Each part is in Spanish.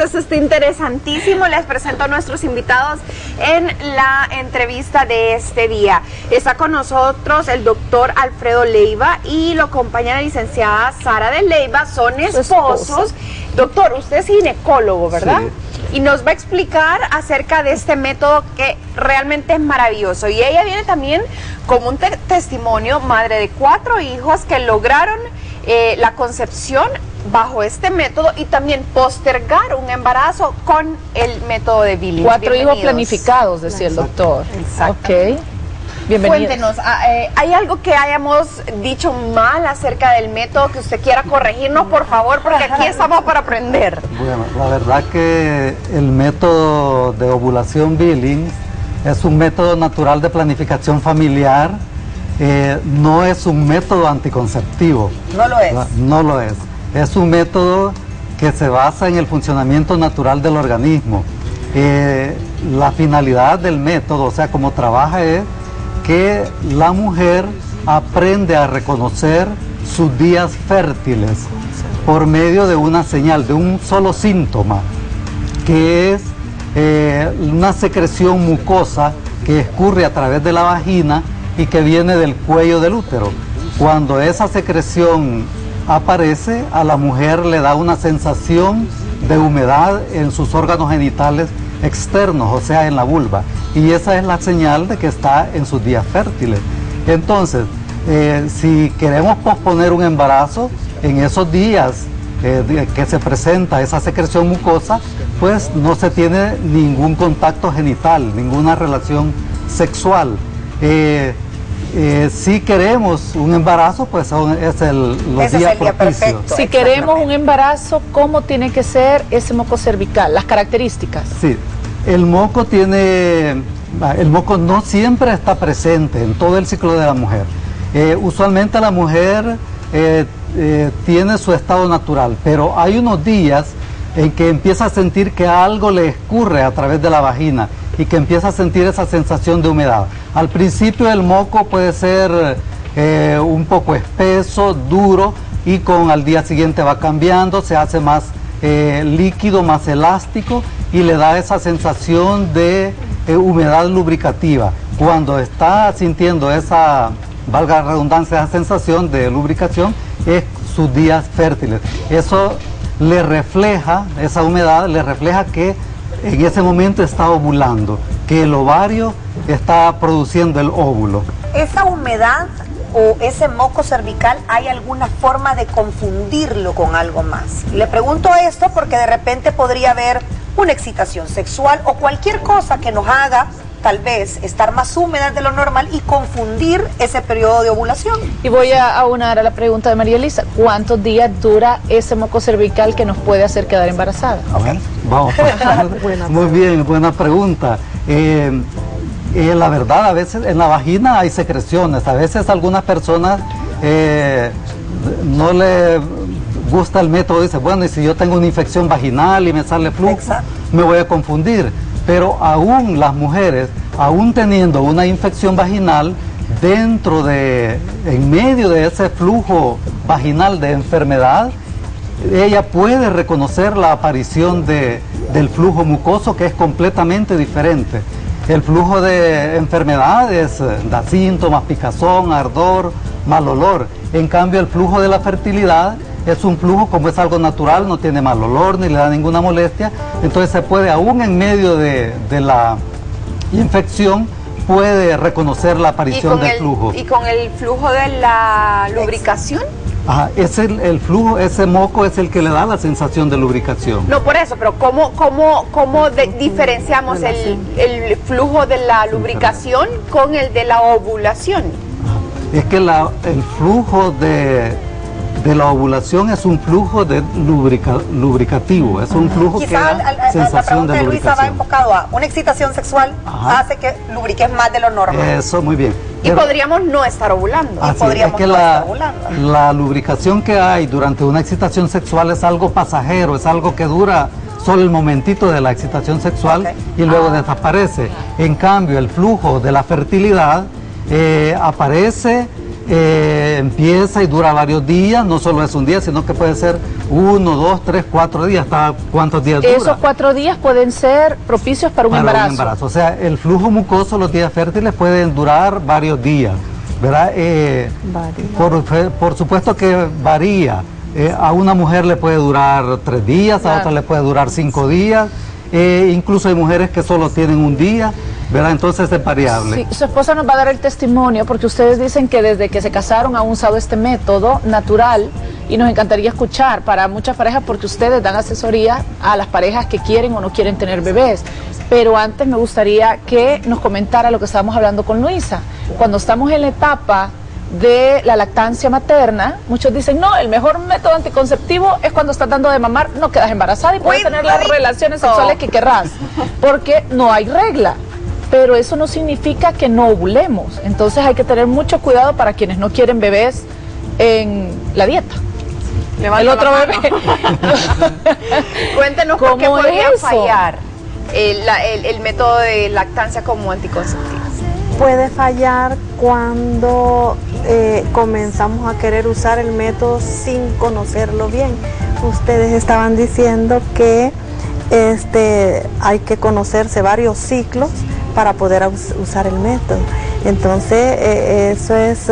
Eso está interesantísimo. Les presento a nuestros invitados en la entrevista de este día. Está con nosotros el doctor Alfredo Leiva y lo acompaña la licenciada Sara de Leiva. Son esposos. Doctor, usted es ginecólogo, ¿verdad? Sí. Y nos va a explicar acerca de este método que realmente es maravilloso. Y ella viene también como un testimonio, madre de 4 hijos que lograron la concepción bajo este método y también postergar un embarazo con el método de Billings. 4 hijos planificados, decía el doctor. Exacto. Ok. Bienvenidos. Cuéntenos, ¿hay algo que hayamos dicho mal acerca del método que usted quiera corregirnos, por favor? Porque aquí estamos para aprender. Bueno, la verdad que el método de ovulación Billings es un método natural de planificación familiar. No es un método anticonceptivo. No lo es. No lo es. Es un método que se basa en el funcionamiento natural del organismo. La finalidad del método, o sea, como trabaja, es que la mujer aprende a reconocer sus días fértiles por medio de una señal, de un solo síntoma, que es una secreción mucosa que escurre a través de la vagina y que viene del cuello del útero. Cuando esa secreción aparece, a la mujer le da una sensación de humedad en sus órganos genitales externos, o sea, en la vulva, y esa es la señal de que está en sus días fértiles. Entonces, si queremos posponer un embarazo, en esos días que se presenta esa secreción mucosa, pues no se tiene ningún contacto genital, ninguna relación sexual. Si queremos un embarazo, pues es los días propicios. Si queremos un embarazo, ¿cómo tiene que ser ese moco cervical? Las características. Sí, el moco no siempre está presente en todo el ciclo de la mujer. Usualmente la mujer tiene su estado natural, pero hay unos días en que empieza a sentir que algo le escurre a través de la vagina y que empieza a sentir esa sensación de humedad. Al principio el moco puede ser un poco espeso, duro, y al día siguiente va cambiando, se hace más líquido, más elástico, y le da esa sensación de humedad lubricativa. Cuando está sintiendo esa, valga la redundancia, esa sensación de lubricación, es sus días fértiles. Eso le refleja, esa humedad le refleja que en ese momento está ovulando, que el ovario está produciendo el óvulo. ¿Esa humedad o ese moco cervical hay alguna forma de confundirlo con algo más? Le pregunto esto porque de repente podría haber una excitación sexual o cualquier cosa que nos haga tal vez estar más húmeda de lo normal y confundir ese periodo de ovulación. Y voy a aunar a la pregunta de María Elisa. ¿Cuántos días dura ese moco cervical que nos puede hacer quedar embarazada? Okay. Vamos. Muy bien, buena pregunta. La verdad, a veces en la vagina hay secreciones. A veces a algunas personas no le gusta el método. Dice, bueno, y si yo tengo una infección vaginal y me sale flujo, me voy a confundir. Pero aún las mujeres, aún teniendo una infección vaginal, en medio de ese flujo vaginal de enfermedad, ella puede reconocer la aparición del flujo mucoso, que es completamente diferente. El flujo de enfermedades da síntomas, picazón, ardor, mal olor. En cambio, el flujo de la fertilidad es un flujo, como es algo natural, no tiene mal olor ni le da ninguna molestia. Entonces se puede, aún en medio de la infección, puede reconocer la aparición del flujo. ¿Y con el flujo de la lubricación? Ajá, el flujo, ese moco es el que le da la sensación de lubricación. No, por eso, pero ¿cómo diferenciamos el flujo de la lubricación con el de la ovulación? Es que el flujo de la ovulación es un flujo de lubricativo, es un flujo que da sensación de lubricación. Luisa va enfocado a una excitación sexual, hace que lubriques más de lo normal. Eso, muy bien. Y podríamos no estar ovulando. La lubricación que hay durante una excitación sexual es algo pasajero, es algo que dura solo el momentito de la excitación sexual y luego desaparece. En cambio, el flujo de la fertilidad aparece empieza y dura varios días, no solo es un día, sino que puede ser 1, 2, 3, 4 días, ¿hasta cuántos días dura? Esos 4 días pueden ser propicios para un embarazo. O sea, el flujo mucoso, los días fértiles pueden durar varios días, ¿verdad? Por supuesto que varía. A una mujer le puede durar 3 días, a otra le puede durar 5 días, incluso hay mujeres que solo tienen un día, ¿verdad? Entonces es variable. Sí, su esposa nos va a dar el testimonio porque ustedes dicen que desde que se casaron han usado este método natural y nos encantaría escuchar para muchas parejas porque ustedes dan asesoría a las parejas que quieren o no quieren tener bebés. Pero antes me gustaría que nos comentara lo que estábamos hablando con Luisa. Cuando estamos en la etapa de la lactancia materna, muchos dicen, no, el mejor método anticonceptivo es cuando estás dando de mamar, no quedas embarazada y puedes tener las relaciones sexuales que querrás, porque no hay regla. Pero eso no significa que no ovulemos. Entonces hay que tener mucho cuidado para quienes no quieren bebés en la dieta. El otro bebé. Cuéntenos por qué podría eso? fallar el método de lactancia como anticonceptivo. Puede fallar cuando comenzamos a querer usar el método sin conocerlo bien. Ustedes estaban diciendo que hay que conocerse varios ciclos para poder usar el método. Entonces, eso es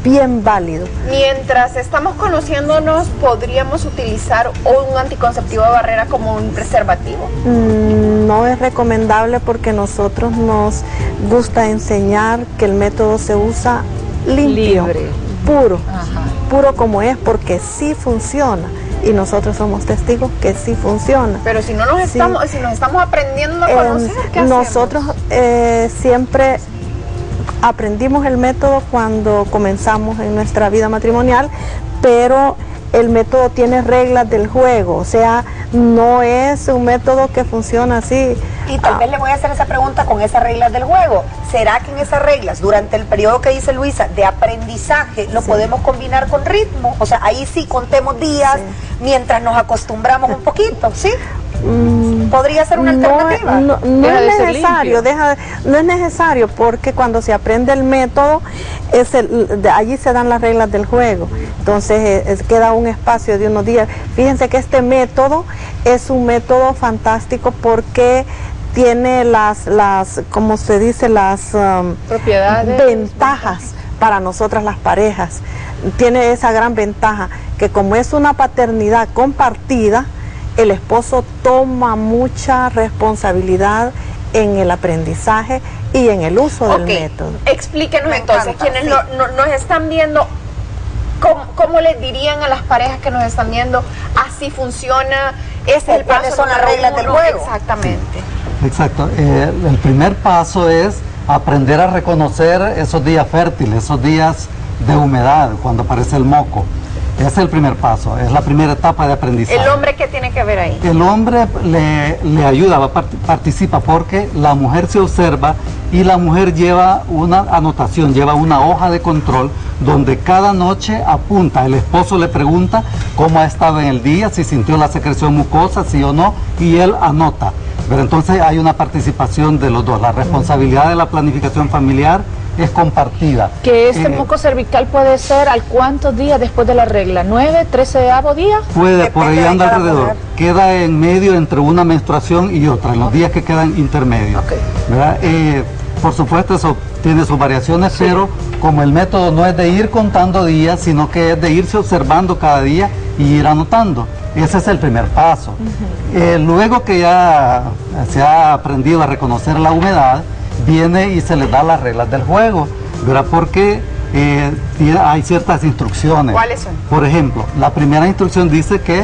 bien válido. Mientras estamos conociéndonos, ¿podríamos utilizar un anticonceptivo de barrera como un preservativo? No es recomendable porque nosotros nos gusta enseñar que el método se usa limpio, libre, puro, puro como es, porque sí funciona. Y nosotros somos testigos que sí funciona. Pero si no nos estamos, si nos estamos aprendiendo a conocer, ¿qué hacemos? Nosotros siempre aprendimos el método cuando comenzamos en nuestra vida matrimonial, pero el método tiene reglas del juego, o sea, no es un método que funciona así. Y tal vez le voy a hacer esa pregunta con esas reglas del juego. ¿Será que en esas reglas, durante el periodo que dice Luisa, de aprendizaje, lo podemos combinar con ritmo? O sea, ahí sí contemos días mientras nos acostumbramos un poquito, ¿sí? ¿Podría ser una alternativa? No es necesario, no es necesario porque cuando se aprende el método, allí se dan las reglas del juego. Entonces queda un espacio de unos días. Fíjense que este método es un método fantástico porque tiene como se dice, las propiedades, ventajas para nosotras las parejas. Tiene esa gran ventaja que como es una paternidad compartida, el esposo toma mucha responsabilidad en el aprendizaje y en el uso del método. Explíquenos entonces, quienes nos están viendo, ¿cómo les dirían a las parejas que nos están viendo, así funciona, ese es el paso, son las reglas del juego? Exactamente. Exacto. El primer paso es aprender a reconocer esos días fértiles, esos días de humedad, cuando aparece el moco. Ese es el primer paso, es la primera etapa de aprendizaje. ¿El hombre qué tiene que ver ahí? El hombre le ayuda, participa porque la mujer se observa y la mujer lleva una anotación, lleva una hoja de control donde cada noche apunta, el esposo le pregunta cómo ha estado en el día, si sintió la secreción mucosa, sí o no, y él anota. Pero entonces hay una participación de los dos, la responsabilidad de la planificación familiar es compartida. Que este moco cervical puede ser ¿al cuántos días después de la regla? ¿9, 13avo día? Puede, por ahí anda alrededor. Queda en medio entre una menstruación y otra, en los días que quedan intermedios. ¿Verdad? Por supuesto eso tiene sus variaciones, pero como el método no es de ir contando días, sino que es de irse observando cada día y ir anotando. Ese es el primer paso. Luego que ya se ha aprendido a reconocer la humedad, viene y se les da las reglas del juego, ¿verdad? Porque hay ciertas instrucciones. ¿Cuáles son? Por ejemplo, la primera instrucción dice que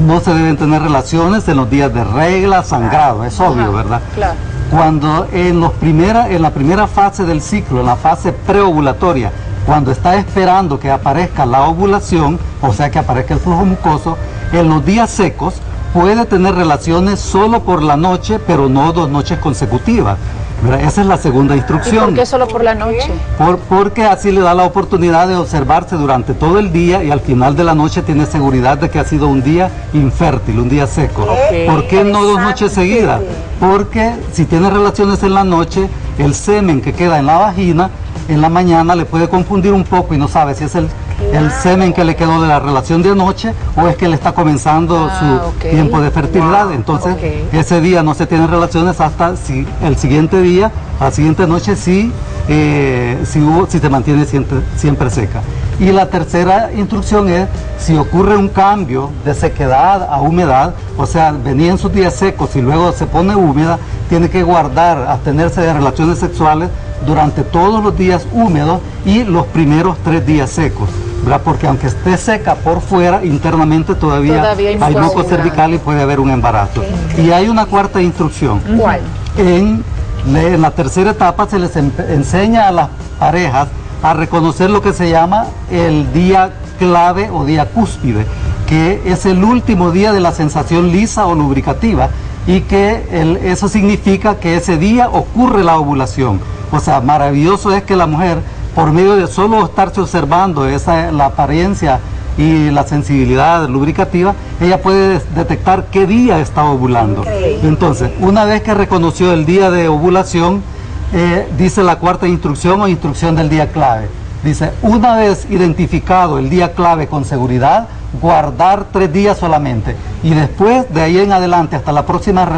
no se deben tener relaciones en los días de regla, sangrado, es obvio, ¿verdad? Claro. Cuando en la primera fase del ciclo, en la fase preovulatoria, cuando está esperando que aparezca la ovulación, o sea que aparezca el flujo mucoso, en los días secos puede tener relaciones solo por la noche, pero no 2 noches consecutivas. ¿Verdad? Esa es la segunda instrucción. ¿Y por qué solo por la noche? Porque así le da la oportunidad de observarse durante todo el día y al final de la noche tiene seguridad de que ha sido un día infértil, un día seco. ¿Por qué no 2 noches seguidas? Porque si tiene relaciones en la noche, el semen que queda en la vagina en la mañana le puede confundir un poco y no sabe si es el semen que le quedó de la relación de anoche o es que le está comenzando su tiempo de fertilidad. Entonces, ese día no se tienen relaciones hasta el siguiente día, a la siguiente noche si se mantiene siempre seca. Y la tercera instrucción es, si ocurre un cambio de sequedad a humedad, o sea, venía en sus días secos y luego se pone húmeda, tiene que guardar, abstenerse de relaciones sexuales durante todos los días húmedos y los primeros 3 días secos, ¿verdad? Porque aunque esté seca por fuera, internamente todavía hay moco cervical y puede haber un embarazo. Y hay una cuarta instrucción. ¿Cuál? En la tercera etapa se les enseña a las parejas a reconocer lo que se llama el día clave o día cúspide, que es el último día de la sensación lisa o lubricativa, y que eso significa que ese día ocurre la ovulación. O sea, maravilloso es que la mujer, por medio de solo estarse observando la apariencia y la sensibilidad lubricativa, ella puede detectar qué día está ovulando. Increíble. Entonces, una vez que reconoció el día de ovulación, dice la cuarta instrucción o instrucción del día clave. Dice, una vez identificado el día clave con seguridad, guardar 3 días solamente. Y después, de ahí en adelante, hasta la próxima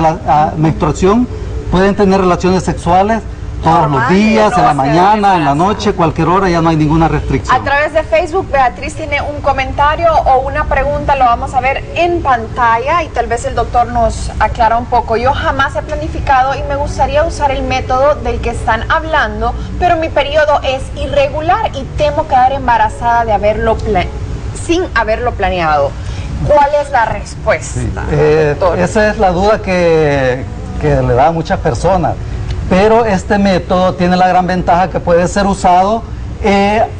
menstruación, pueden tener relaciones sexuales todos los días, en la mañana, en la noche, cualquier hora, ya no hay ninguna restricción. A través de Facebook, Beatriz tiene un comentario o una pregunta, lo vamos a ver en pantalla y tal vez el doctor nos aclara un poco. Yo jamás he planificado y me gustaría usar el método del que están hablando, pero mi periodo es irregular y temo quedar embarazada sin haberlo planeado. ¿Cuál es la respuesta, doctor? Esa es la duda que le da a muchas personas. Pero este método tiene la gran ventaja que puede ser usado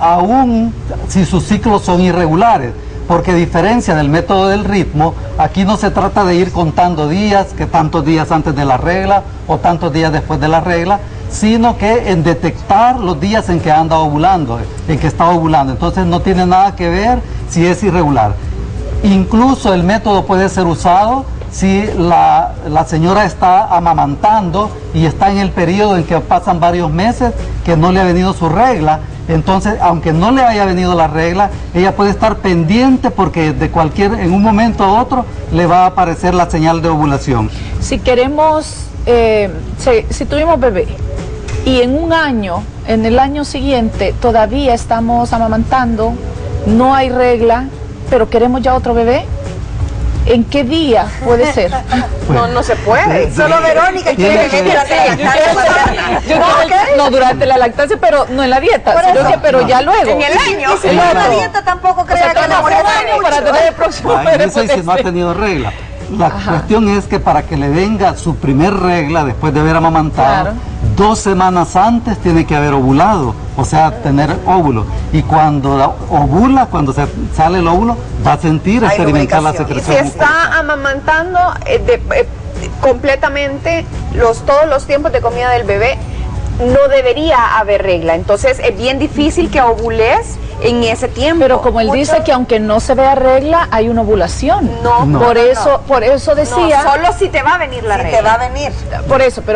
aún si sus ciclos son irregulares, porque a diferencia del método del ritmo, aquí no se trata de ir contando días, que tantos días antes de la regla o tantos días después de la regla, sino que en detectar los días en que anda ovulando, en que está ovulando. Entonces no tiene nada que ver si es irregular. Incluso el método puede ser usado si la señora está amamantando y está en el periodo en que pasan varios meses que no le ha venido su regla. Entonces, aunque no le haya venido la regla, ella puede estar pendiente porque en un momento a otro le va a aparecer la señal de ovulación. Si queremos, si tuvimos bebé y en un año, en el año siguiente, todavía estamos amamantando, no hay regla, pero queremos ya otro bebé, ¿en qué día puede ser? No se puede. Solo Verónica quiere que durante la lactancia. No, durante la lactancia, pero no en la dieta, pero ya luego. En el año. Y si no en la dieta tampoco crea que no para tener el próximo bebé. Eso si no ha tenido regla. La cuestión es que para que le venga su primer regla después de haber amamantado, 2 semanas antes tiene que haber ovulado, o sea, tener óvulo. Y cuando ovula, cuando se sale el óvulo, va a sentir, experimentar la secreción. Y si está amamantando completamente todos los tiempos de comida del bebé, no debería haber regla. Entonces es bien difícil que ovules en ese tiempo. Pero como él dice que aunque no se vea regla, hay una ovulación. No. Por eso decía... No, solo si te va a venir la regla. te va a venir.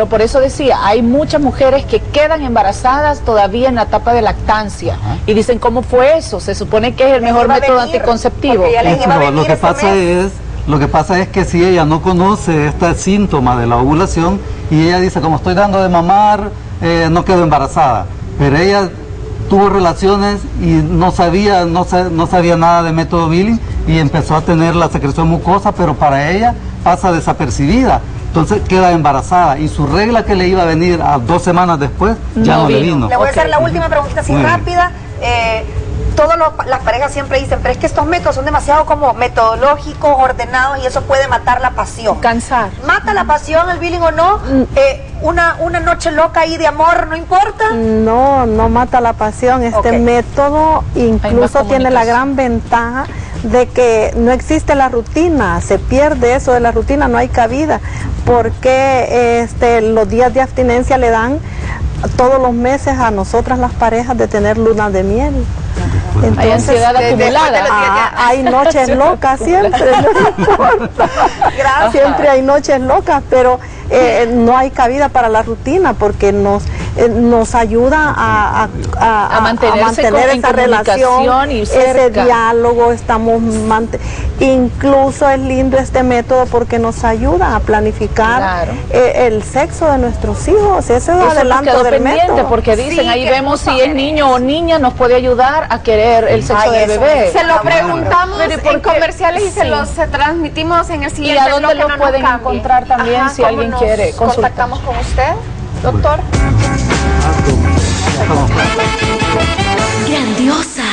Por eso decía, hay muchas mujeres que quedan embarazadas todavía en la etapa de lactancia. Y dicen, ¿cómo fue eso? Se supone que es el mejor método anticonceptivo. Lo que pasa es que si ella no conoce este síntoma de la ovulación y ella dice, como estoy dando de mamar, no quedo embarazada. Pero ella tuvo relaciones y no sabía nada de método Billing y empezó a tener la secreción mucosa, pero para ella pasa desapercibida. Entonces queda embarazada y su regla que le iba a venir a 2 semanas después ya no le vino. Le voy a hacer la última preguntita así rápida. Las parejas siempre dicen, pero es que estos métodos son demasiado como metodológicos, ordenados, y eso puede matar la pasión. Cansar. ¿Mata la pasión el Billing o no? Una noche loca ahí de amor, ¿no importa? No mata la pasión. Este método incluso tiene la gran ventaja de que no existe la rutina, se pierde eso de la rutina, no hay cabida, porque los días de abstinencia le dan todos los meses a nosotras las parejas de tener luna de miel. Entonces, hay ansiedad acumulada. Hay noches locas siempre, no importa. Siempre hay noches locas, pero no hay cabida para la rutina porque nos ayuda a mantenerse mantener en esa relación, comunicación y ese cerca. diálogo, incluso es lindo este método porque nos ayuda a planificar Claro. El sexo de nuestros hijos. Ese es el Eso adelanto quedó del pendiente método. porque dicen, Sí, ahí que vemos justo si es niño o niña, nos puede ayudar a querer el sexo Ay, del eso bebé. Se lo preguntamos Pero ¿y por en qué? comerciales y se Sí. los transmitimos en el ¿Y siguiente a dónde bloque, lo no nos pueden cambie. encontrar también si ¿cómo alguien nos quiere consultar? contactamos con usted, doctor? Grandiosas.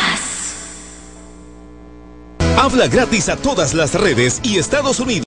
Habla gratis a todas las redes y Estados Unidos.